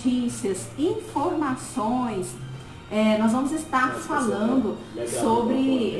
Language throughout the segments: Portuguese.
notícias, informações. Nós vamos estar falando sobre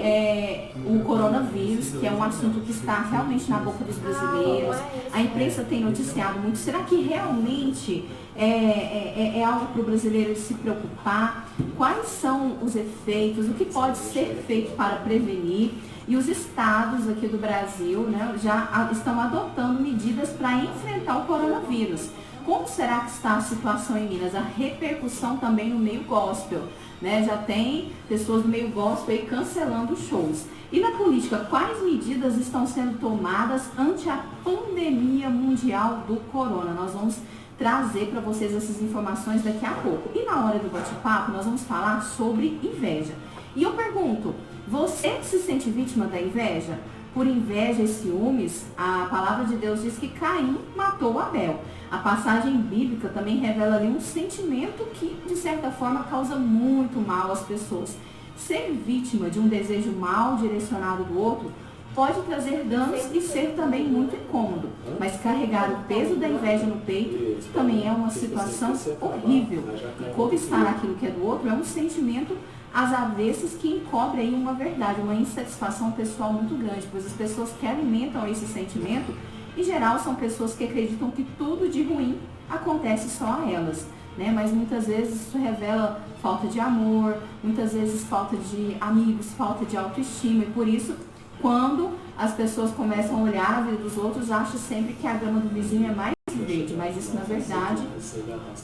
o coronavírus, que é um assunto que está realmente na boca dos brasileiros. A imprensa tem noticiado muito. Será que realmente é algo para o brasileiro se preocupar? Quais são os efeitos? O que pode ser feito para prevenir? E os estados aqui do Brasil, né, já estão adotando medidas para enfrentar o coronavírus. Como será que está a situação em Minas? A repercussão também no meio gospel, né? Já tem pessoas do meio gospel aí cancelando shows. E na política, quais medidas estão sendo tomadas ante a pandemia mundial do corona? Nós vamos trazer para vocês essas informações daqui a pouco. E na hora do bate-papo, nós vamos falar sobre inveja. E eu pergunto, você se sente vítima da inveja? Por inveja e ciúmes, a palavra de Deus diz que Caim matou Abel. A passagem bíblica também revela ali um sentimento que, de certa forma, causa muito mal às pessoas. Ser vítima de um desejo mal direcionado do outro pode trazer danos e ser também muito incômodo. Mas carregar o peso da inveja no peito também é uma situação horrível. E cobiçar aquilo que é do outro é um sentimento às avessas que encobre aí uma verdade, uma insatisfação pessoal muito grande, pois as pessoas que alimentam esse sentimento, em geral, são pessoas que acreditam que tudo de ruim acontece só a elas, né? Mas muitas vezes isso revela falta de amor, muitas vezes falta de amigos, falta de autoestima, e por isso, quando as pessoas começam a olhar a vida dos outros, acham sempre que a grama do vizinho é mais verde, mas isso na verdade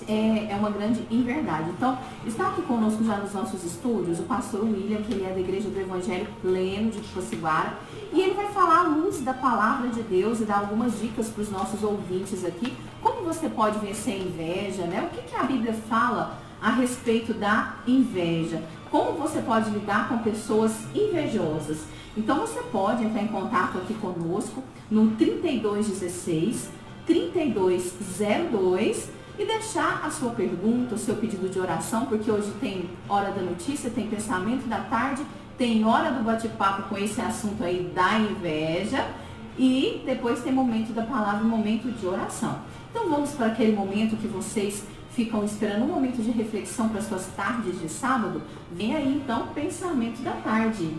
é uma grande inverdade. Então, está aqui conosco já nos nossos estúdios o pastor William, que ele é da Igreja do Evangelho Pleno de Potiguara, e ele vai falar à luz da palavra de Deus e dar algumas dicas para os nossos ouvintes aqui, como você pode vencer a inveja, né? O que a Bíblia fala a respeito da inveja, como você pode lidar com pessoas invejosas. Então você pode entrar em contato aqui conosco no 3216 3202 e deixar a sua pergunta, o seu pedido de oração, porque hoje tem hora da notícia, tem pensamento da tarde, tem hora do bate-papo com esse assunto aí da inveja e depois tem momento da palavra, momento de oração. Então vamos para aquele momento que vocês ficam esperando, um momento de reflexão para suas tardes de sábado. Vem aí então pensamento da tarde.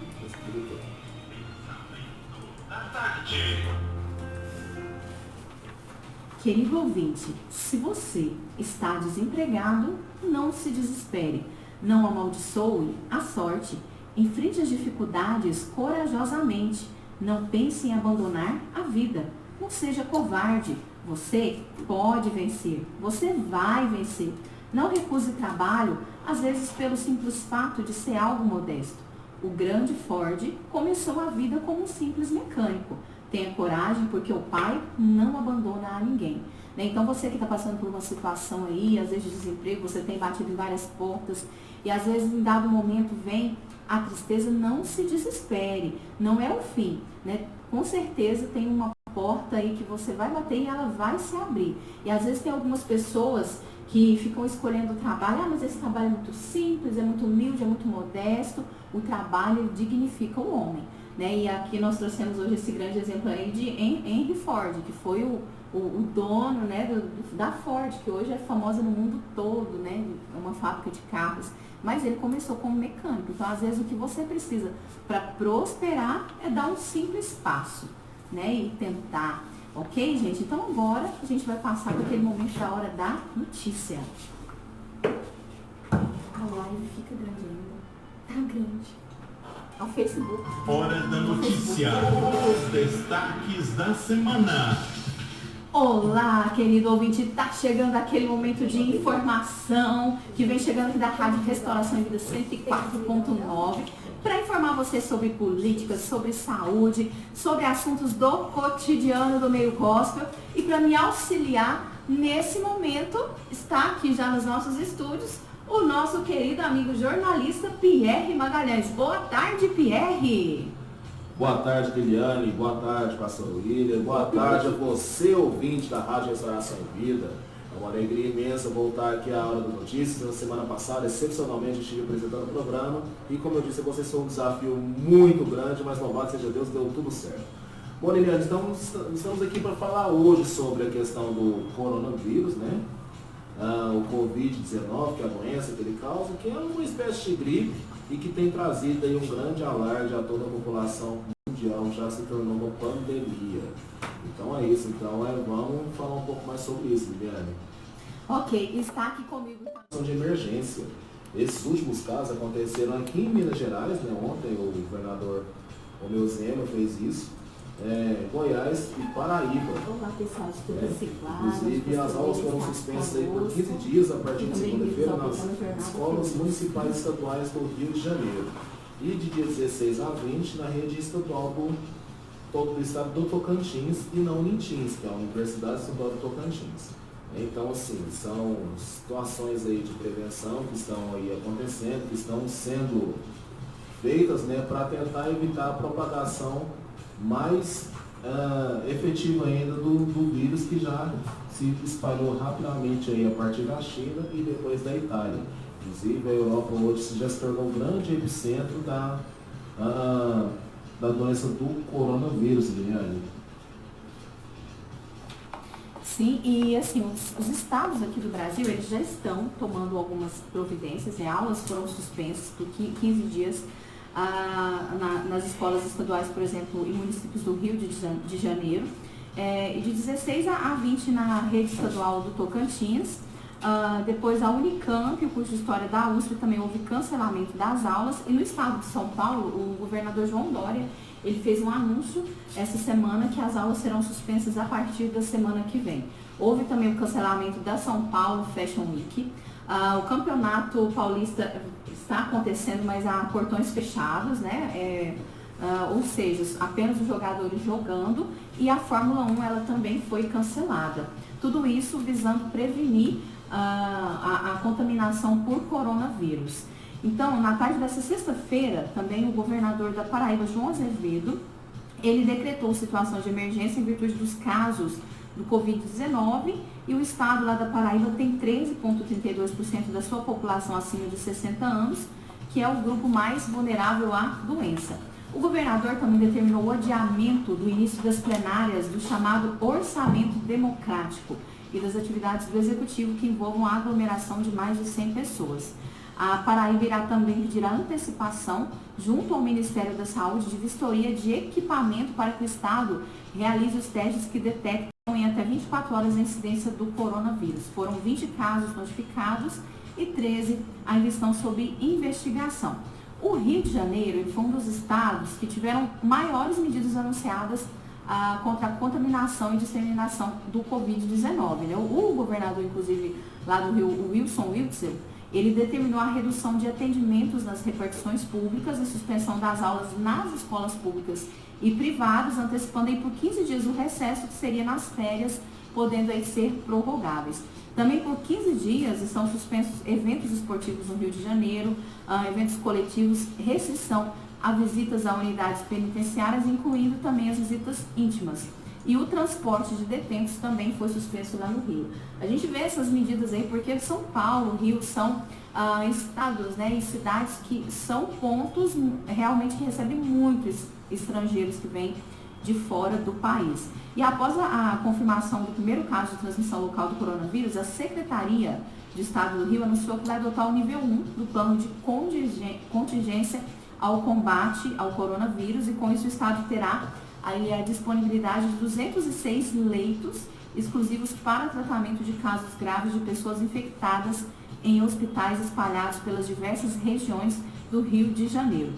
Querido ouvinte, se você está desempregado, não se desespere, não amaldiçoe a sorte, enfrente as dificuldades corajosamente, não pense em abandonar a vida, não seja covarde, você pode vencer, você vai vencer, não recuse trabalho, às vezes pelo simples fato de ser algo modesto. O grande Ford começou a vida como um simples mecânico. Tenha coragem, porque o pai não abandona a ninguém. Então você que está passando por uma situação aí, às vezes de desemprego, você tem batido em várias portas e às vezes em dado momento vem a tristeza, não se desespere, não é o fim, né? Com certeza tem uma porta aí que você vai bater e ela vai se abrir. E às vezes tem algumas pessoas que ficam escolhendo o trabalho, mas esse trabalho é muito simples, é muito humilde, é muito modesto. O trabalho dignifica o homem, né? E aqui nós trouxemos hoje esse grande exemplo aí de Henry Ford, que foi o dono, né, da Ford, que hoje é famosa no mundo todo, né? É uma fábrica de carros. Mas ele começou como mecânico. Então, às vezes, o que você precisa para prosperar é dar um simples passo, né? E tentar. Ok, gente? Então, agora a gente vai passar para aquele momento da hora da notícia. A live fica grande ainda. Tá grande. Ao Facebook. Hora da notícia. Os destaques da semana. Olá, querido ouvinte, tá chegando aquele momento de informação que vem chegando aqui da Rádio Restauração e Vida 104.9 para informar você sobre políticas, sobre saúde, sobre assuntos do cotidiano do meio gospel, e para me auxiliar nesse momento está aqui já nos nossos estúdios o nosso querido amigo jornalista Pierre Magalhães. Boa tarde, Pierre. Boa tarde, Liliane. Boa tarde, pastor William. Boa tarde a você, ouvinte da Rádio Restauração e Vida. É uma alegria imensa voltar aqui à Hora das Notícias. Na semana passada, excepcionalmente, estive apresentando o programa. E como eu disse, vocês foi um desafio muito grande, mas louvado seja Deus, deu tudo certo. Bom, Liliane, então estamos aqui para falar hoje sobre a questão do coronavírus, né? o Covid-19, que é a doença que ele causa, que é uma espécie de gripe e que tem trazido aí um grande alarde a toda a população mundial, já se tornou uma pandemia. Então é isso, vamos falar um pouco mais sobre isso, Liliane. Ok, está aqui comigo também. De emergência. Esses últimos casos aconteceram aqui em Minas Gerais, né? Ontem o governador Romeu Zema fez isso, Goiás e Paraíba. Olá, pessoal, inclusive as aulas foram suspensas aí por 15 dias a partir de segunda-feira nas escolas municipais e estaduais do Rio de Janeiro. E de dia 16 a 20 na rede estadual do estado do Tocantins e na Unintins, que é a Universidade Estadual do Tocantins. Então, assim, são situações aí de prevenção que estão aí acontecendo, que estão sendo feitas, né, para tentar evitar a propagação mais efetiva ainda do vírus, que já se espalhou rapidamente aí a partir da China e depois da Itália. Inclusive, a Europa hoje já se tornou um grande epicentro da doença do coronavírus, Liliane. Sim, e assim, os estados aqui do Brasil, eles já estão tomando algumas providências, aulas foram suspensas por 15 dias nas escolas estaduais, por exemplo, em municípios do Rio de Janeiro, e de 16 a 20 na rede estadual do Tocantins. Depois a Unicamp, o curso de História da USP, também houve cancelamento das aulas, e no estado de São Paulo, o governador João Dória, ele fez um anúncio essa semana que as aulas serão suspensas a partir da semana que vem. Houve também o cancelamento da São Paulo Fashion Week. O campeonato paulista está acontecendo, mas há portões fechados, né? Ou seja, apenas os jogadores jogando, e a Fórmula 1 ela também foi cancelada. Tudo isso visando prevenir a contaminação por coronavírus. Então, na tarde dessa sexta-feira, também o governador da Paraíba, João Azevedo, ele decretou situação de emergência em virtude dos casos do Covid-19, e o estado lá da Paraíba tem 13,32% da sua população acima de 60 anos, que é o grupo mais vulnerável à doença. O governador também determinou o adiamento do início das plenárias do chamado orçamento democrático e das atividades do executivo que envolvam a aglomeração de mais de 100 pessoas. A Paraíba irá também pedir a antecipação, junto ao Ministério da Saúde, de vistoria de equipamento para que o Estado realize os testes que detectam em até 24 horas a incidência do coronavírus. Foram 20 casos notificados e 13 ainda estão sob investigação. O Rio de Janeiro foi um dos estados que tiveram maiores medidas anunciadas contra a contaminação e disseminação do Covid-19. Né? O governador, inclusive, lá do Rio, o Wilson Witzel, ele determinou a redução de atendimentos nas repartições públicas e suspensão das aulas nas escolas públicas e privadas, antecipando aí por 15 dias o recesso, que seria nas férias, podendo aí ser prorrogáveis. Também por 15 dias estão suspensos eventos esportivos no Rio de Janeiro, eventos coletivos, restrição a visitas a unidades penitenciárias, incluindo também as visitas íntimas. E o transporte de detentos também foi suspenso lá no Rio. A gente vê essas medidas aí porque São Paulo, Rio são estados, né, e cidades que são pontos realmente que recebem muitos estrangeiros que vêm de fora do país. E após a confirmação do primeiro caso de transmissão local do coronavírus, a Secretaria de Estado do Rio anunciou que vai adotar o nível 1 do plano de contingência ao combate ao coronavírus, e com isso o Estado terá aí a disponibilidade de 206 leitos exclusivos para tratamento de casos graves de pessoas infectadas em hospitais espalhados pelas diversas regiões do Rio de Janeiro.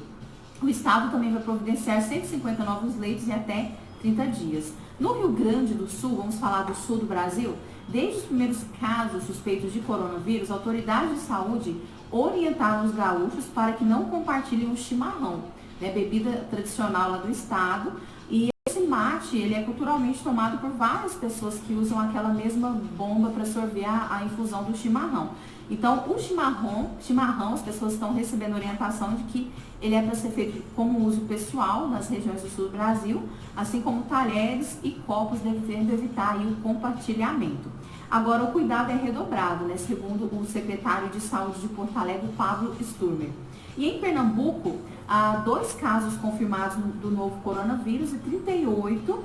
O Estado também vai providenciar 150 novos leitos em até 30 dias. No Rio Grande do Sul, vamos falar do sul do Brasil, desde os primeiros casos suspeitos de coronavírus, autoridades de saúde orientaram os gaúchos para que não compartilhem o chimarrão, né, bebida tradicional lá do estado. E esse mate, ele é culturalmente tomado por várias pessoas que usam aquela mesma bomba para sorver a infusão do chimarrão. Então, o chimarrão, as pessoas estão recebendo orientação de que ele é para ser feito como uso pessoal nas regiões do sul do Brasil, assim como talheres e copos devendo evitar aí o compartilhamento. Agora, o cuidado é redobrado, né, segundo o secretário de Saúde de Porto Alegre, Pablo Sturmer. E em Pernambuco, há 2 casos confirmados do novo coronavírus e 38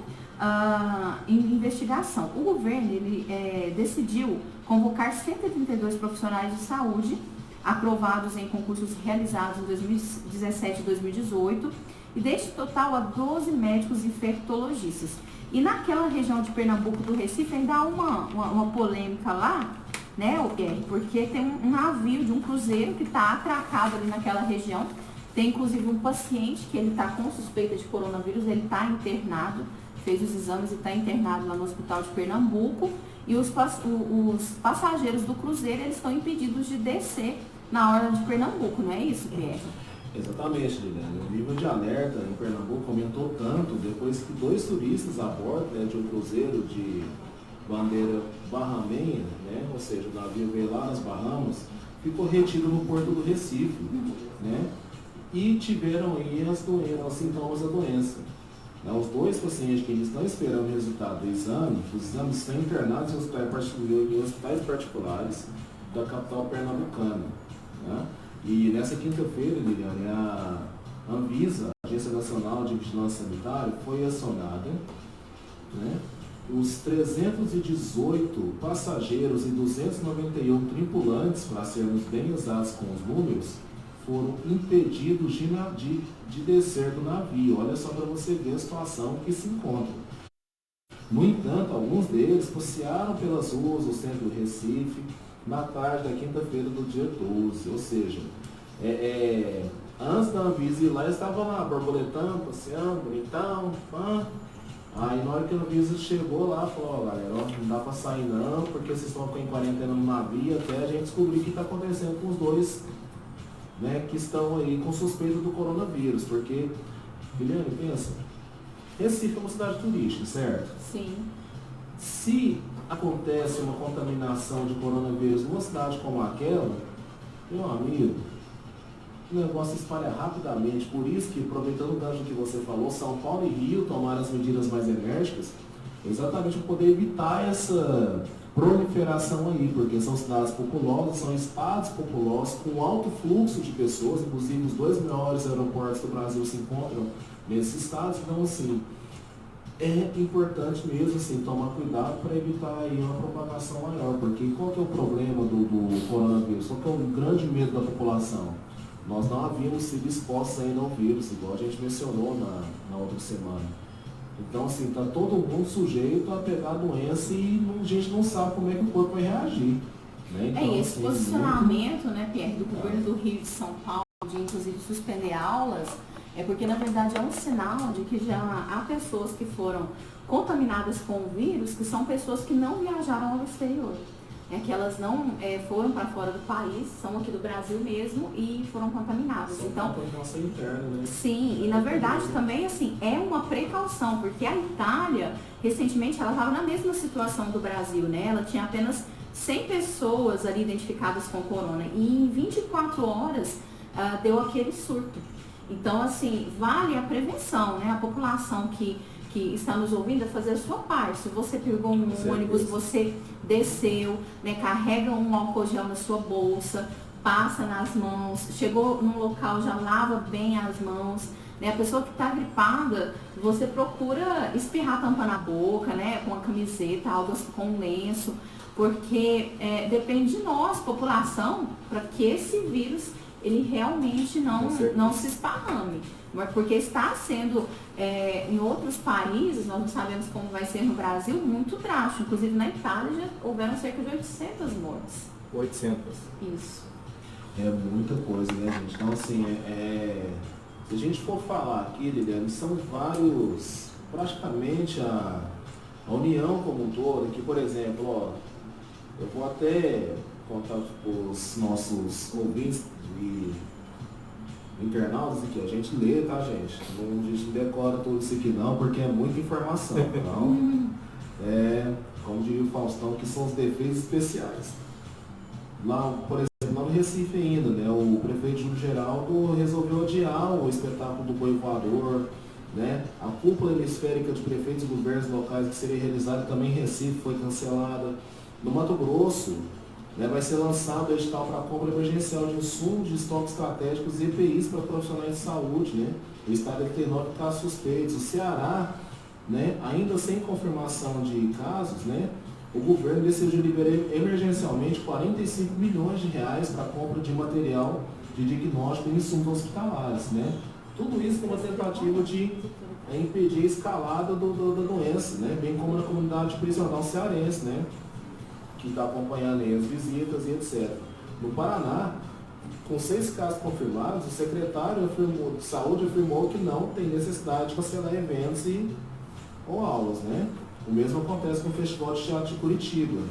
em investigação. O governo ele, decidiu convocar 132 profissionais de saúde aprovados em concursos realizados em 2017 e 2018 e deste total há 12 médicos infectologistas. E naquela região de Pernambuco do Recife ainda há uma polêmica lá, né, porque tem um navio de um cruzeiro que está atracado ali naquela região. Tem inclusive um paciente que ele está com suspeita de coronavírus, ele está internado, fez os exames e está internado lá no hospital de Pernambuco. E os passageiros do cruzeiro eles estão impedidos de descer na hora de Pernambuco, não é isso, Pierre? Exatamente, Liliane. O nível de alerta em Pernambuco aumentou tanto depois que 2 turistas a bordo, né, de um cruzeiro de bandeira bahamenha, né, ou seja, o navio veio lá nas Bahamas, ficou retido no porto do Recife, né, e tiveram aí os sintomas da doença. Os 2 pacientes que eles estão esperando o resultado do exame, os exames estão internados em hospitais particulares da capital pernambucana. Né? E nessa quinta-feira, Liliane, a Anvisa, a Agência Nacional de Vigilância Sanitária, foi acionada. Né? Os 318 passageiros e 291 tripulantes, para sermos bem exatos com os números, foram impedidos de descer do navio. Olha só para você ver a situação que se encontra. No entanto, alguns deles passearam pelas ruas do centro do Recife na tarde da quinta-feira do dia 12. Ou seja, antes da Anvisa ir lá, estava lá borboletando, passeando, bonitão, pã. Aí na hora que a Anvisa chegou lá, falou, galera, não dá para sair não, porque vocês estão em quarentena no navio, até a gente descobrir o que está acontecendo com os 2, né, que estão aí com suspeita do coronavírus. Porque, Guilherme, pensa, Recife é uma cidade turística, certo? Sim. Se acontece uma contaminação de coronavírus numa cidade como aquela, meu amigo, o negócio espalha rapidamente. Por isso que, aproveitando o gancho que você falou, São Paulo e Rio tomaram as medidas mais enérgicas, exatamente para poder evitar essa proliferação aí, porque são cidades populosas, são estados populosos com alto fluxo de pessoas, inclusive os 2 maiores aeroportos do Brasil se encontram nesses estados. Então, assim, é importante mesmo assim, tomar cuidado para evitar aí uma propagação maior, porque qual que é o problema do coronavírus? Qual que é o grande medo da população? Nós não havíamos sido expostos ainda ao vírus, igual a gente mencionou na outra semana. Então, assim, está todo mundo sujeito a pegar a doença e a gente não sabe como é que o corpo vai reagir. Né? Então, e esse posicionamento, né, Pierre, do governo do Rio e de São Paulo, de inclusive suspender aulas, é porque, na verdade, é um sinal de que já há pessoas que foram contaminadas com o vírus, que são pessoas que não viajaram ao exterior. Que elas não foram para fora do país, são aqui do Brasil mesmo e foram contaminadas. Então, interna, né? Sim, e na verdade também assim, é uma precaução, porque a Itália, recentemente, ela estava na mesma situação do Brasil, né? Ela tinha apenas 100 pessoas ali identificadas com corona e em 24 horas deu aquele surto. Então, assim, vale a prevenção, né? A população que está nos ouvindo a fazer a sua parte. Se você pegou um ônibus, você desceu, né, carrega um álcool gel na sua bolsa, passa nas mãos, chegou num local, já lava bem as mãos. Né? A pessoa que está gripada, você procura espirrar, tampando a boca, né, com a camiseta, algo assim, com um lenço, porque depende de nós, população, para que esse vírus ele realmente não se esparrame. Porque está sendo, em outros países, nós não sabemos como vai ser no Brasil, muito drástico. Inclusive na Itália já houveram cerca de 800 mortes. 800? Isso. É muita coisa, né, gente? Então, assim, se a gente for falar aqui, Liliane, são vários, praticamente a União como um todo, que, por exemplo, ó, eu vou até contar para os nossos ouvintes e internautas aqui, a gente lê, tá, gente? A gente decora tudo isso aqui não, porque é muita informação. Então, como diria o Faustão, que são os defeitos especiais. Lá, por exemplo, lá no Recife ainda, né? O prefeito Júlio Geraldo resolveu adiar o espetáculo do Boi Voador, né? A cúpula hemisférica de prefeitos e governos locais que seria realizada também em Recife foi cancelada. No Mato Grosso, né, vai ser lançado o edital para compra emergencial de insumos de estoques estratégicos e EPIs para profissionais de saúde. Né? O estado de Tenório está suspeito. O Ceará né, ainda sem confirmação de casos, né, o governo decidiu liberar emergencialmente 45 milhões de reais para a compra de material de diagnóstico e insumos hospitalares, né? Tudo isso com uma tentativa de impedir a escalada da doença, né? Bem como na comunidade prisional cearense, né? Que está acompanhando aí as visitas e etc. No Paraná, com 6 casos confirmados, o secretário de saúde afirmou que não tem necessidade de cancelar eventos ou aulas, né? O mesmo acontece com o Festival de Teatro de Curitiba.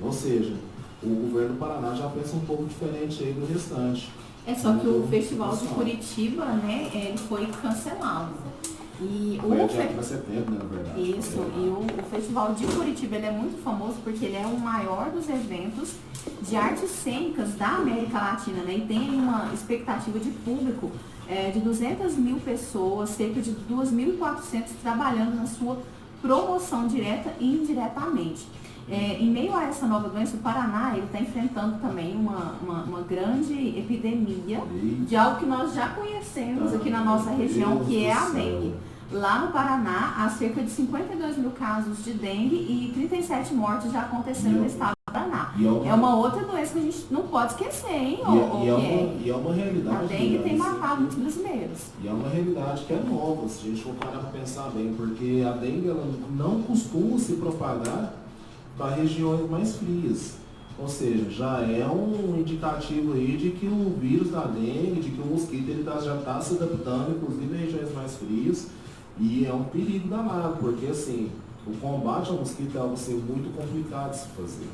Ou seja, o governo do Paraná já pensa um pouco diferente aí do restante. Só que o Festival de Curitiba, né, ele foi cancelado. E foi adiado para setembro, né, na verdade. Isso, e o Festival de Curitiba ele é muito famoso porque ele é o maior dos eventos de artes cênicas da América Latina, né? E tem uma expectativa de público de 200 mil pessoas, cerca de 2.400 trabalhando na sua promoção direta e indiretamente. Em meio a essa nova doença, o Paraná está enfrentando também uma grande epidemia de algo que nós já conhecemos aqui na nossa região, que é a dengue. Lá no Paraná, há cerca de 52 mil casos de dengue e 37 mortes já acontecendo no estado do Paraná. É uma outra doença que a gente não pode esquecer, hein? E é uma realidade. A dengue tem matado muitos brasileiros. E é uma realidade que é nova, se a gente for parar para pensar bem, porque a dengue ela não costuma se propagar para regiões mais frias. Ou seja, já é um indicativo aí de que o vírus da dengue, de que o mosquito ele já está se adaptando, inclusive em regiões mais frias, e é um perigo danado, porque assim, o combate ao mosquito é algo assim, muito complicado de se fazer.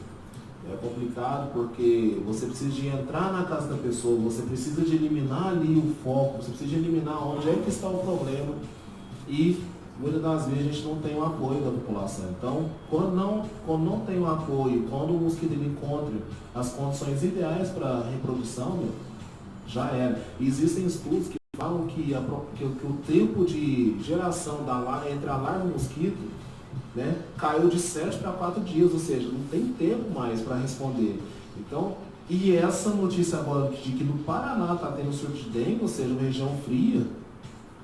É complicado porque você precisa de entrar na casa da pessoa, você precisa de eliminar ali o foco, você precisa de eliminar onde é que está o problema, e muitas das vezes a gente não tem o apoio da população. Então, quando não tem o apoio, quando o mosquito ele encontra as condições ideais para a reprodução, já era. E existem estudos que falam que o tempo de geração entre a larva e o mosquito, né, caiu de 7 para 4 dias, ou seja, não tem tempo mais para responder. Então, e essa notícia agora de que no Paraná está tendo surto de dengue, ou seja, uma região fria,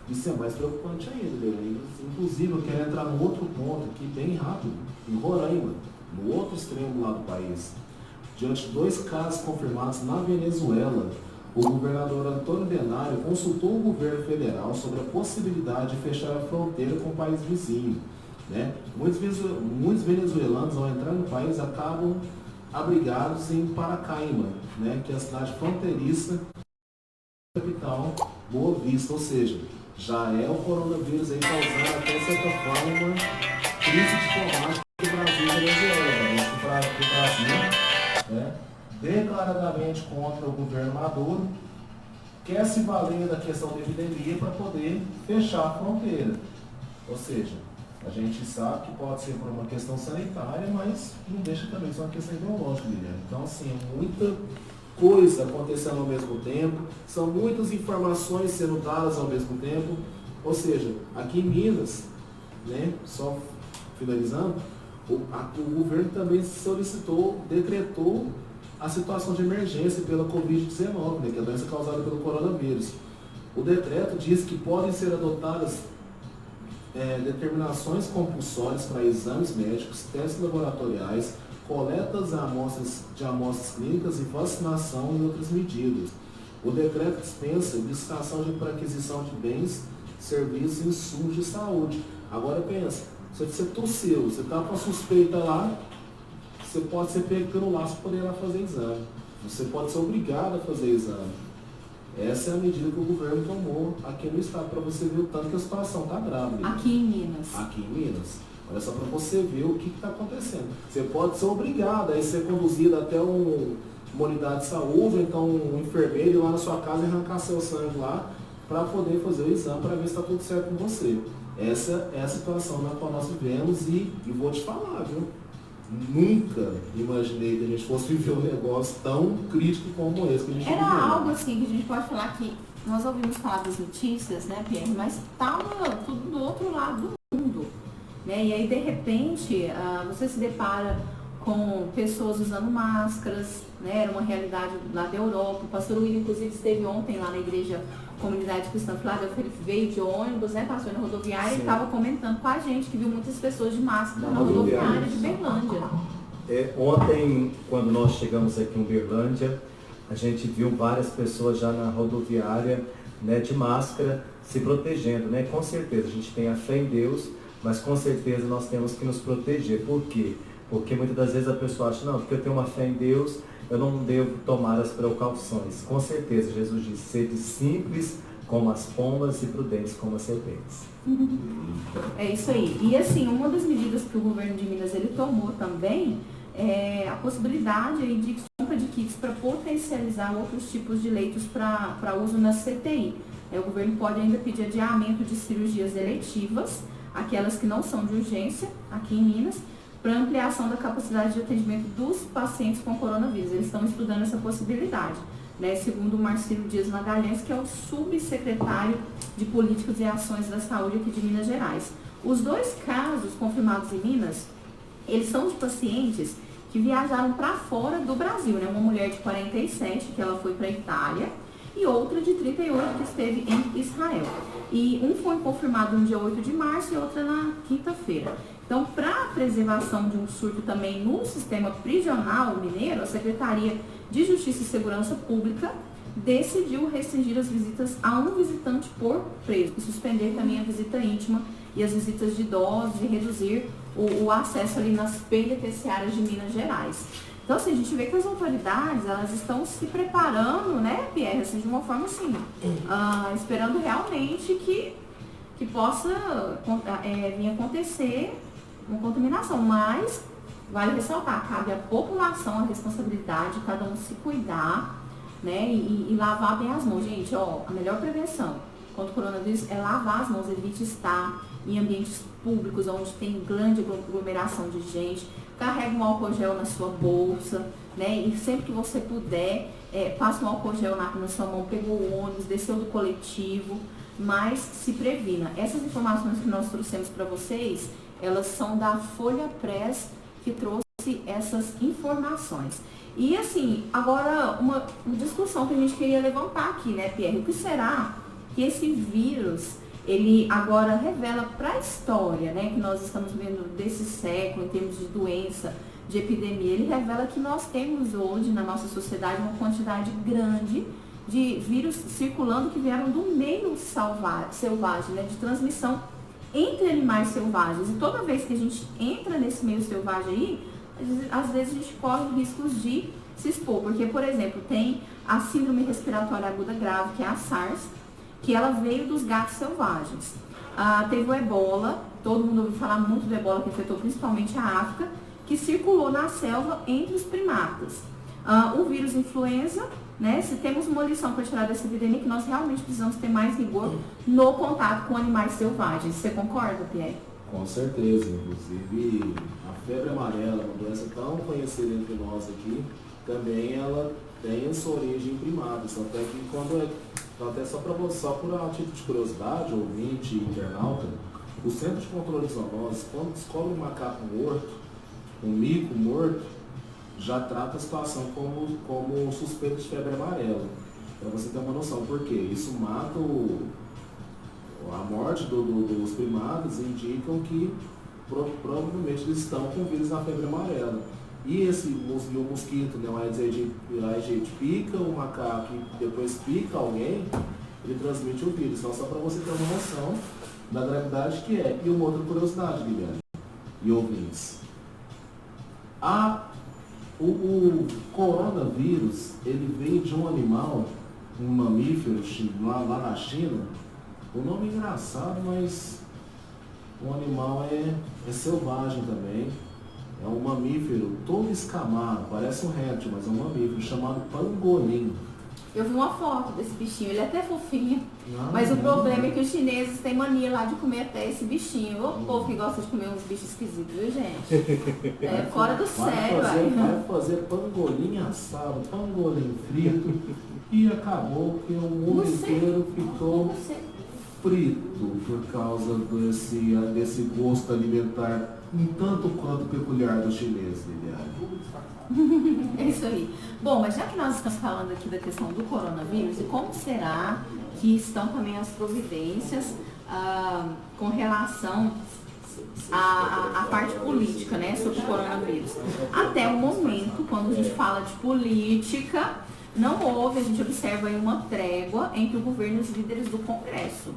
isso é mais preocupante ainda, né? Inclusive, eu quero entrar num outro ponto aqui, bem rápido, em Roraima, no outro extremo lá do país. Diante de 2 casos confirmados na Venezuela, o governador Antônio Denário consultou o governo federal sobre a possibilidade de fechar a fronteira com o país vizinho, né? Muitos venezuelanos, ao entrar no país, acabam abrigados em Paracaima, né? Que é a cidade fronteiriça da capital Boa Vista, ou seja, já é o coronavírus aí causando até certa forma uma crise diplomática do Brasil e Venezuela, para o Brasil, né, declaradamente contra o governo Maduro, quer se valer da questão da epidemia para poder fechar a fronteira. Ou seja, a gente sabe que pode ser por uma questão sanitária, mas não deixa também de ser uma questão ideológica, Liliane. Então, assim, é muita coisa acontecendo ao mesmo tempo, são muitas informações sendo dadas ao mesmo tempo. Ou seja, aqui em Minas, né, só finalizando, o governo também decretou a situação de emergência pela Covid-19, né, que é a doença causada pelo coronavírus. O decreto diz que podem ser adotadas determinações compulsórias para exames médicos, testes laboratoriais, coletas de amostras clínicas e vacinação e outras medidas. O decreto dispensa licitação para aquisição de bens, serviços e insumos de saúde. Agora pensa, se você tossiu, você está com a suspeita lá, você pode ser pego pelo laço para poder ir lá fazer exame. Você pode ser obrigado a fazer exame. Essa é a medida que o governo tomou aqui no estado, para você ver o tanto que a situação está grave. Aqui em Minas. Aqui em Minas. Olha só para você ver o que está acontecendo. Você pode ser obrigado a ser conduzido até uma unidade de saúde, então um enfermeiro ir lá na sua casa e arrancar seu sangue lá para poder fazer o exame para ver se está tudo certo com você. Essa é a situação na qual nós vivemos e vou te falar, viu? Nunca imaginei que a gente fosse viver um negócio tão crítico como esse que a gente Era viveu. algo assim que a gente pode falar que nós ouvimos falar das notícias, né, Pierre? Mas estava tudo do outro lado do mundo. Né? E aí, de repente, você se depara com pessoas usando máscaras, né? Era uma realidade lá da Europa. O pastor William, inclusive, esteve ontem lá na igreja comunidade cristã Filadélfia, ele veio de ônibus, né, passou na rodoviária e estava comentando com a gente que viu muitas pessoas de máscara na rodoviária de Berlândia. Ontem, quando nós chegamos aqui em Uberlândia, a gente viu várias pessoas já na rodoviária, né, de máscara, se protegendo, né? Com certeza, a gente tem a fé em Deus, mas com certeza nós temos que nos proteger. Por quê? Porque muitas das vezes a pessoa acha, não, porque eu tenho uma fé em Deus, eu não devo tomar as precauções. Com certeza, Jesus disse, sede simples como as pombas e prudentes como as serpentes. É isso aí. E assim, uma das medidas que o governo de Minas ele tomou também é a possibilidade aí de compra de kits para potencializar outros tipos de leitos para uso na CTI. O governo pode ainda pedir adiamento de cirurgias eletivas, aquelas que não são de urgência, aqui em Minas, para ampliação da capacidade de atendimento dos pacientes com coronavírus. Eles estão estudando essa possibilidade, né? Segundo o Marcelo Dias Magalhães, que é o subsecretário de Políticas e Ações da Saúde aqui de Minas Gerais. Os 2 casos confirmados em Minas, eles são de pacientes que viajaram para fora do Brasil, né? Uma mulher de 47, que ela foi para a Itália, e outra de 38, que esteve em Israel. E um foi confirmado no dia 8 de março e outra na quinta-feira. Então, para a preservação de um surto também no sistema prisional mineiro, a Secretaria de Justiça e Segurança Pública decidiu restringir as visitas a um visitante por preso e suspender também a visita íntima e as visitas de idosos e reduzir o acesso ali nas penitenciárias de Minas Gerais. Então, assim, a gente vê que as autoridades, elas estão se preparando, né, Pierre, assim, de uma forma assim, esperando realmente que possa vir acontecer uma contaminação, mas vale ressaltar, cabe à população a responsabilidade de cada um se cuidar, né, e lavar bem as mãos. Gente, ó, a melhor prevenção contra o coronavírus é lavar as mãos, evite estar em ambientes públicos onde tem grande aglomeração de gente, carregue um álcool gel na sua bolsa, né, e sempre que você puder, passe um álcool gel na sua mão, pegou o ônibus, desceu do coletivo, mas se previna. Essas informações que nós trouxemos para vocês, elas são da Folha Press, que trouxe essas informações. E assim, agora uma discussão que a gente queria levantar aqui, né, Pierre? O que será que esse vírus, ele agora revela para a história, né, que nós estamos vendo desse século, em termos de doença, de epidemia? Ele revela que nós temos hoje na nossa sociedade uma quantidade grande de vírus circulando que vieram do meio selvagem, né, de transmissão entre animais selvagens. E toda vez que a gente entra nesse meio selvagem aí, às vezes a gente corre riscos de se expor. Porque, por exemplo, tem a síndrome respiratória aguda grave, que é a SARS, que ela veio dos gatos selvagens. Teve o ebola, todo mundo ouviu falar muito do ebola, que afetou principalmente a África, que circulou na selva entre os primatas. O vírus influenza, né? Se temos uma lição para tirar dessa epidemia, que nós realmente precisamos ter mais rigor no contato com animais selvagens. Você concorda, Pierre? Com certeza, inclusive a febre amarela, uma doença tão conhecida entre nós aqui, também ela tem a sua origem em primatas. Até que até só por a título de curiosidade, ouvinte e internauta, o Centro de Controle de Zoonoses, quando descobre um macaco morto, um mico morto, já trata a situação como suspeito de febre amarela. Para você ter uma noção, por quê? Isso mata a morte dos primatas, indicam que provavelmente eles estão com vírus na febre amarela. E o mosquito, né, o Aedes aegypti, pica o macaco e depois pica alguém, ele transmite o vírus. Então, só para você ter uma noção da gravidade que é. E uma outra curiosidade, Guilherme e ouvintes. O coronavírus, ele veio de um animal, um mamífero lá na China. O nome é engraçado, mas o animal é selvagem também. É um mamífero todo escamado, parece um réptil, mas é um mamífero chamado pangolim. Eu vi uma foto desse bichinho, ele é até fofinho, mas o problema é que os chineses têm mania lá de comer até esse bichinho. O povo que gosta de comer uns bichos esquisitos, viu, gente? É fora do sério, vai fazer pangolim assado, pangolim frito, e acabou que o mundo inteiro ficou frito por causa desse gosto alimentar um tanto quanto peculiar dos chineses, Liliane. É isso aí. Bom, mas já que nós estamos falando aqui da questão do coronavírus, e como será que estão também as providências com relação à parte política, né, sobre o coronavírus? Até o momento, quando a gente fala de política, não houve, a gente observa aí uma trégua entre o governo e os líderes do Congresso,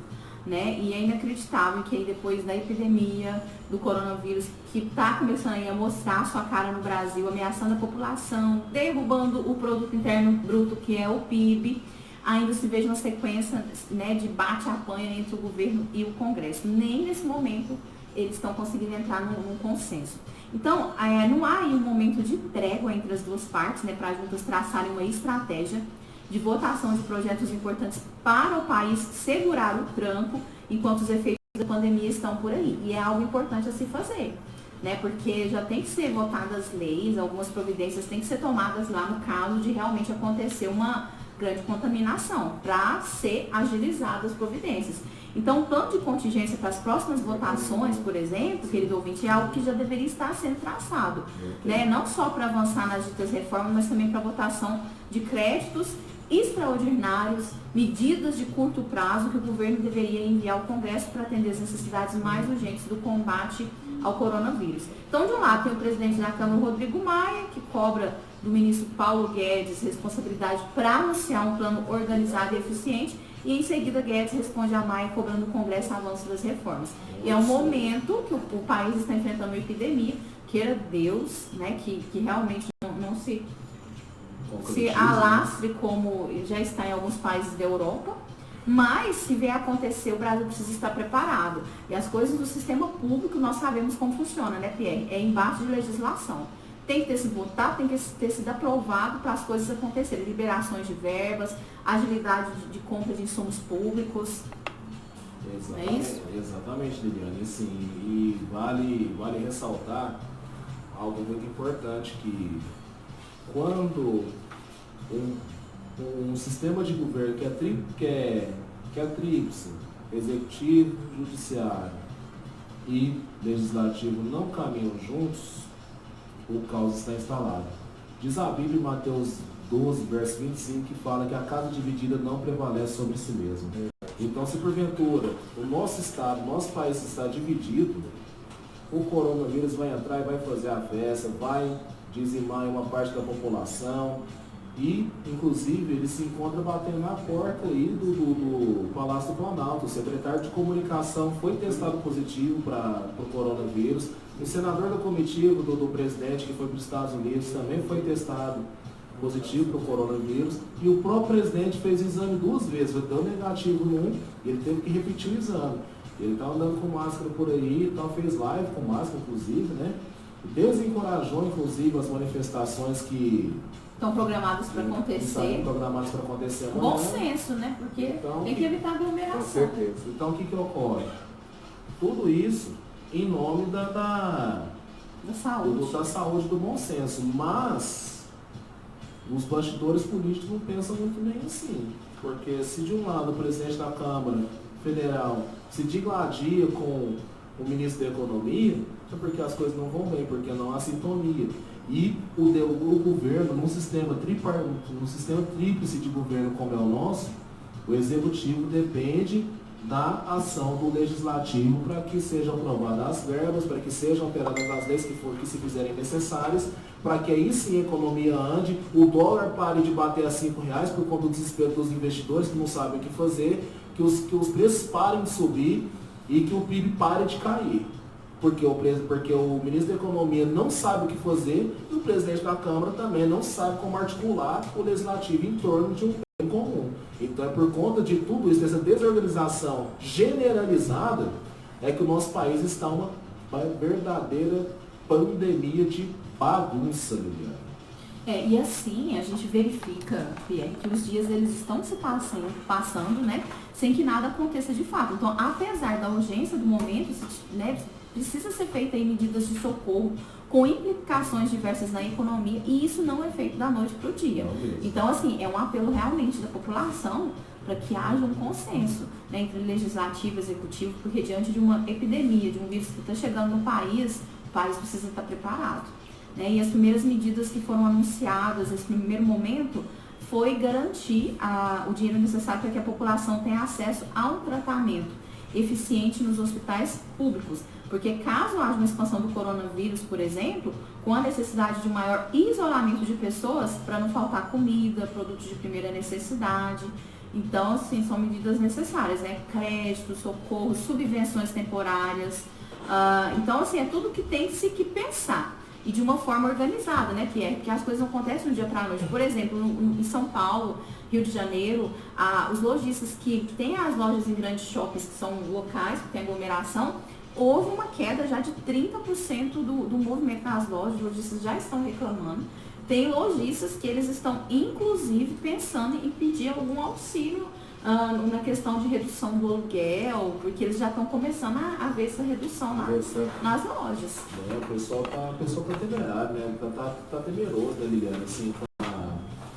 né? E é inacreditável que aí depois da epidemia do coronavírus, que está começando aí a mostrar sua cara no Brasil, ameaçando a população, derrubando o produto interno bruto, que é o PIB, ainda se veja uma sequência, né, de bate-apanha entre o governo e o Congresso. Nem nesse momento eles estão conseguindo entrar num consenso. Então, não há aí um momento de trégua entre as duas partes, né, para juntas traçarem uma estratégia de votação de projetos importantes para o país segurar o tranco enquanto os efeitos da pandemia estão por aí. E é algo importante a se fazer, né, porque já tem que ser votadas leis, algumas providências têm que ser tomadas lá no caso de realmente acontecer uma grande contaminação, para ser agilizadas as providências. Então, o plano de contingência para as próximas votações, por exemplo, querido ouvinte, é algo que já deveria estar sendo traçado, né? Não só para avançar nas ditas reformas, mas também para a votação de créditos extraordinários, medidas de curto prazo que o governo deveria enviar ao Congresso para atender as necessidades mais urgentes do combate ao coronavírus. Então, de um lado, tem o presidente da Câmara, Rodrigo Maia, que cobra do ministro Paulo Guedes responsabilidade para anunciar um plano organizado e eficiente, e em seguida Guedes responde a Maia cobrando do Congresso avanço das reformas. E é um momento que o país está enfrentando uma epidemia, queira Deus, né, que realmente não se alastre como já está em alguns países da Europa, mas se vier acontecer, o Brasil precisa estar preparado. E as coisas do sistema público nós sabemos como funciona, né, Pierre? É embaixo de legislação. Tem que ter sido votado, tem que ter sido aprovado para as coisas acontecerem. Liberações de verbas, agilidade de compra de insumos públicos. Exatamente, é isso? Exatamente, Liliane. Assim, e vale ressaltar algo muito importante, que quando um sistema de governo que é tríplice, executivo, judiciário e legislativo, não caminham juntos, o caos está instalado. Diz a Bíblia em Mateus 12, verso 25, que fala que a casa dividida não prevalece sobre si mesma. Então, se porventura o nosso estado, o nosso país está dividido, o coronavírus vai entrar e vai fazer a festa, vai dizimar uma parte da população e, inclusive, ele se encontra batendo na porta aí do Palácio do Planalto. O secretário de Comunicação foi testado positivo para o coronavírus. O senador da comitiva do presidente, que foi para os Estados Unidos, também foi testado positivo para o coronavírus. E o próprio presidente fez o exame 2 vezes, deu negativo num, e ele teve que repetir o exame. Ele está andando com máscara por aí, então fez live com máscara, inclusive, né? Desencorajou, inclusive, as manifestações que estão programadas para acontecer. Bom senso, né? Porque então, tem que evitar aglomeração. Com certeza. Então, o que ocorre? Tudo isso em nome da saúde, do bom senso. Mas os bastidores políticos não pensam muito bem assim. Porque se de um lado o presidente da Câmara Federal se digladia com o ministro da Economia, é porque as coisas não vão bem, porque não há sintonia. E o governo, num sistema tríplice de governo como é o nosso, o executivo depende da ação do legislativo para que sejam aprovadas as verbas, para que sejam alteradas as leis que se fizerem necessárias, para que aí sim a economia ande, o dólar pare de bater a R$5 por conta do desespero dos investidores que não sabem o que fazer, que os preços parem de subir e que o PIB pare de cair. Porque o ministro da Economia não sabe o que fazer e o presidente da Câmara também não sabe como articular o legislativo em torno de um bem comum. Então é por conta de tudo isso, dessa desorganização generalizada, é que o nosso país está uma verdadeira pandemia de bagunça, Liliane. E assim, a gente verifica, Pierre, que os dias eles estão se passando, né, sem que nada aconteça de fato. Então, apesar da urgência do momento, né, precisa ser feita aí medidas de socorro com implicações diversas na economia, e isso não é feito da noite para o dia. Então, assim, é um apelo realmente da população para que haja um consenso, né, entre legislativo e executivo, porque diante de uma epidemia, de um vírus que está chegando no país país precisa estar preparado. Né? E as primeiras medidas que foram anunciadas nesse primeiro momento foi garantir o dinheiro necessário para que a população tenha acesso a um tratamento eficiente nos hospitais públicos. Porque caso haja uma expansão do coronavírus, por exemplo, com a necessidade de um maior isolamento de pessoas, para não faltar comida, produtos de primeira necessidade. Então, assim, são medidas necessárias, né? Crédito, socorro, subvenções temporárias. Então, assim, é tudo que tem que pensar. E de uma forma organizada, né? Que as coisas não acontecem do dia para a noite. Por exemplo, em São Paulo, Rio de Janeiro, os lojistas que têm as lojas em grandes shoppings, que são locais, que tem aglomeração, houve uma queda já de 30% do movimento nas lojas. Os lojistas já estão reclamando. Tem lojistas que eles estão, inclusive, pensando em pedir algum auxílio na questão de redução do aluguel, porque eles já estão começando a ver essa redução nas lojas. O pessoal tá temerário, né? Tá temeroso, né, Liliana, assim,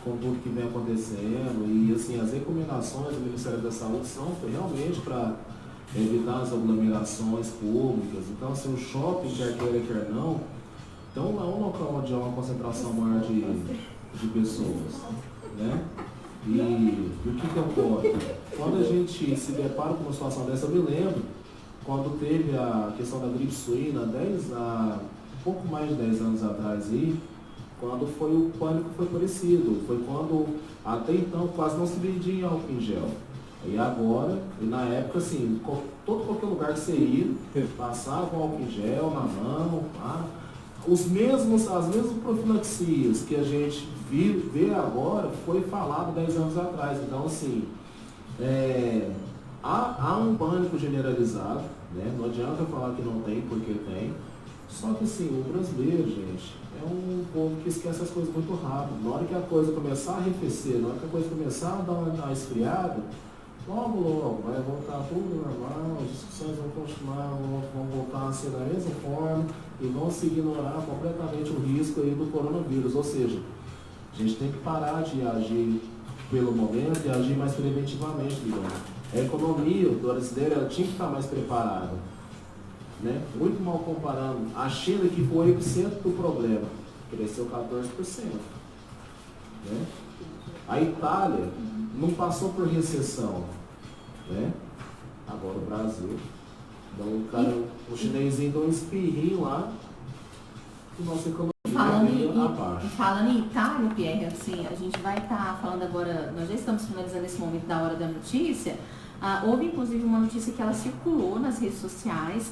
com tudo que vem acontecendo. E assim, as recomendações do Ministério da Saúde são realmente para evitar as aglomerações públicas. Então, assim, o shopping, quer queira, quer não, então é um local onde há uma concentração maior de pessoas, né? E o que ocorre? Quando a gente se depara com uma situação dessa, eu me lembro quando teve a questão da gripe suína, um pouco mais de 10 anos atrás aí, quando foi o pânico foi parecido. Foi quando até então quase não se vendia álcool em gel. E agora, e na época, assim, qualquer lugar que você ia, passava álcool em gel na mão, as mesmas profilaxias que a gente vê agora foi falado 10 anos atrás. Então, assim, há um pânico generalizado, né? Não adianta falar que não tem, porque tem. Só que, assim, o brasileiro, gente, é um povo que esquece as coisas muito rápido. Na hora que a coisa começar a arrefecer, na hora que a coisa começar a dar uma esfriada, logo vai voltar tudo normal, as discussões vão continuar, vão voltar a ser da mesma forma e vão se ignorar completamente o risco aí do coronavírus. Ou seja, a gente tem que parar de agir pelo momento e agir mais preventivamente, digamos. A economia do brasileiro ela tinha que estar mais preparada, né? Muito mal comparando. A China, que foi o epicentro do problema, cresceu 14%. Né? A Itália não passou por recessão, né? Agora o Brasil. Então o chinesinho deu um espirrinho lá e nossa economia falando em Itália, Pierre, assim, a gente vai estar falando agora, nós já estamos finalizando esse momento da hora da notícia. Houve inclusive uma notícia que ela circulou nas redes sociais,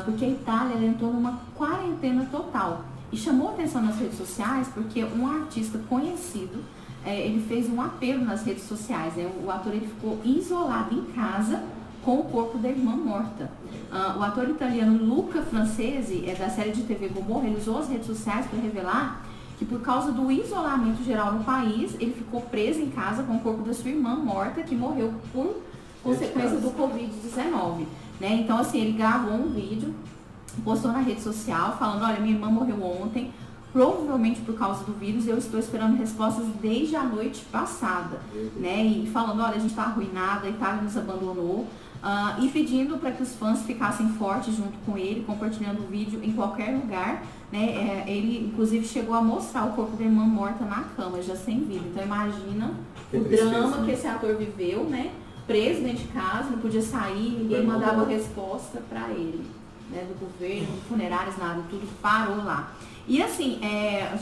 porque a Itália ela entrou numa quarentena total. E chamou atenção nas redes sociais porque um artista conhecido, ele fez um apelo nas redes sociais. Né? O ator ele ficou isolado em casa com o corpo da irmã morta. O ator italiano Luca Francesi, da série de TV Gomorra, ele usou as redes sociais para revelar que por causa do isolamento geral no país, ele ficou preso em casa com o corpo da sua irmã morta, que morreu por consequência do Covid-19. Né? Então, assim, ele gravou um vídeo, postou na rede social, falando, olha, minha irmã morreu ontem, provavelmente por causa do vírus, eu estou esperando respostas desde a noite passada, né? E falando, olha, a gente está arruinada, a Itália nos abandonou, e pedindo para que os fãs ficassem fortes junto com ele, compartilhando o vídeo em qualquer lugar, né? Ele, inclusive, chegou a mostrar o corpo da irmã morta na cama, já sem vida. Então, imagina o drama que esse ator viveu, né? Preso dentro de casa, não podia sair, ninguém mandava resposta para ele, né? Do governo, funerários, nada, tudo parou lá. E assim,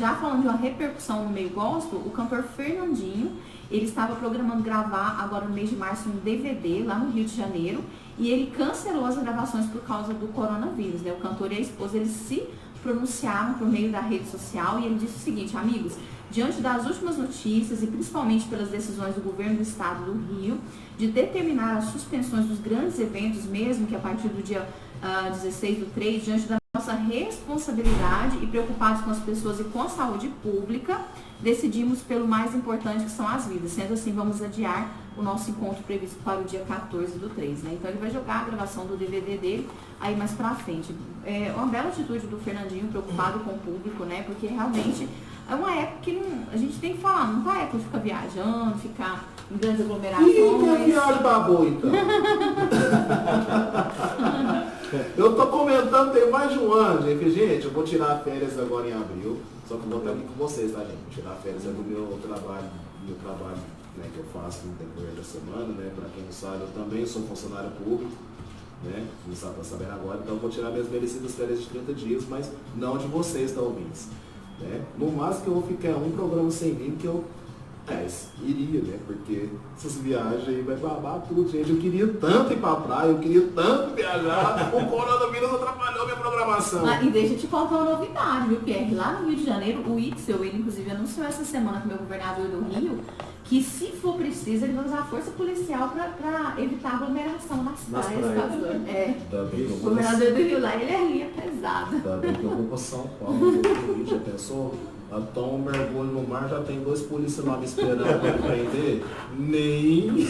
já falando de uma repercussão no meio gospel, o cantor Fernandinho, ele estava programando gravar agora no mês de março um DVD lá no Rio de Janeiro e ele cancelou as gravações por causa do coronavírus, né? O cantor e a esposa, eles se pronunciaram por meio da rede social e ele disse o seguinte, amigos, diante das últimas notícias e principalmente pelas decisões do governo do estado do Rio de determinar as suspensões dos grandes eventos, mesmo que a partir do dia 16/3, diante da nossa responsabilidade e preocupados com as pessoas e com a saúde pública, decidimos pelo mais importante que são as vidas. Sendo assim, vamos adiar o nosso encontro previsto para o dia 14/3, né? Então ele vai jogar a gravação do DVD dele aí mais pra frente. É uma bela atitude do Fernandinho, preocupado com o público, né? Porque realmente é uma época que a gente tem que falar, não tá época de ficar viajando, ficar em grandes aglomerações. E que é viagem pra boa, então? Eu tô comentando tem mais de um ano, gente. Eu vou tirar férias agora em abril. Só que eu vou estar aqui com vocês, tá, gente? Vou tirar férias do meu trabalho, né, que eu faço no decorrer da semana, né? Pra quem não sabe, eu também sou funcionário público, né? Não está sabendo agora, então eu vou tirar minhas merecidas férias de 30 dias, mas não de vocês, tá, ouvintes? Né? No máximo que eu vou ficar um programa sem mim, que eu iria, né? Porque essas viagens aí vai babar tudo, gente. Eu queria tanto ir pra praia, eu queria tanto viajar, o coronavírus atrapalhou minha programação. E deixa eu te contar uma novidade, viu, Pierre? Lá no Rio de Janeiro, o Itzel, ele inclusive anunciou essa semana com o meu governador do Rio, que se for preciso, ele vai usar a força policial para evitar aglomeração nas praias. O governador do Rio lá, ele é linha pesada. Ainda bem que eu vou para São Paulo, no Rio, já pensou? Eu tomo um mergulho no mar, já tem 2 polícias lá me esperando para me prender. Nem.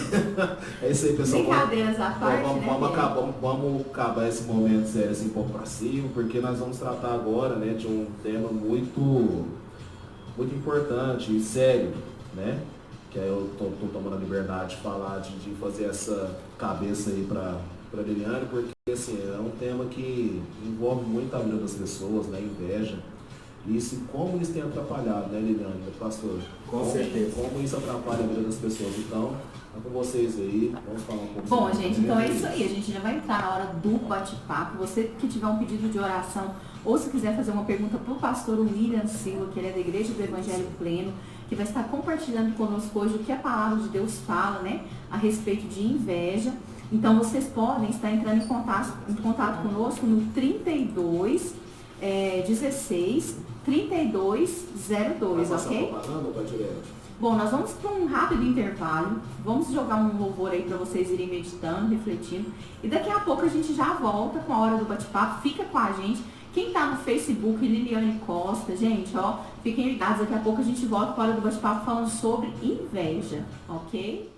É isso aí, pessoal. Brincadeiras à parte, vamos acabar esse momento sério assim, um pouco para cima, porque nós vamos tratar agora, né, de um tema muito importante e sério, né? Que aí eu tô tomando a liberdade de falar, de fazer essa cabeça aí para Liliane, porque assim, é um tema que envolve muito a vida das pessoas, né? Inveja. Isso, como isso tem atrapalhado, né, Liliane, pastor? Com certeza. Como isso atrapalha a vida das pessoas. Então, é com vocês aí, vamos falar um pouco. Bom, gente, então é isso aí. A gente já vai entrar na hora do bate-papo. Você que tiver um pedido de oração ou se quiser fazer uma pergunta para o pastor William Silva, que ele é da Igreja do Evangelho Pleno, que vai estar compartilhando conosco hoje o que a palavra de Deus fala, né, a respeito de inveja. Então, vocês podem estar entrando em contato conosco no 32 16 32 02, ok? Bom, nós vamos para um rápido intervalo, vamos jogar um louvor aí para vocês irem meditando, refletindo, e daqui a pouco a gente já volta com a hora do bate-papo, fica com a gente. Quem tá no Facebook, Liliane Costa, gente, ó, fiquem ligados, daqui a pouco a gente volta com a hora do bate-papo falando sobre inveja, ok?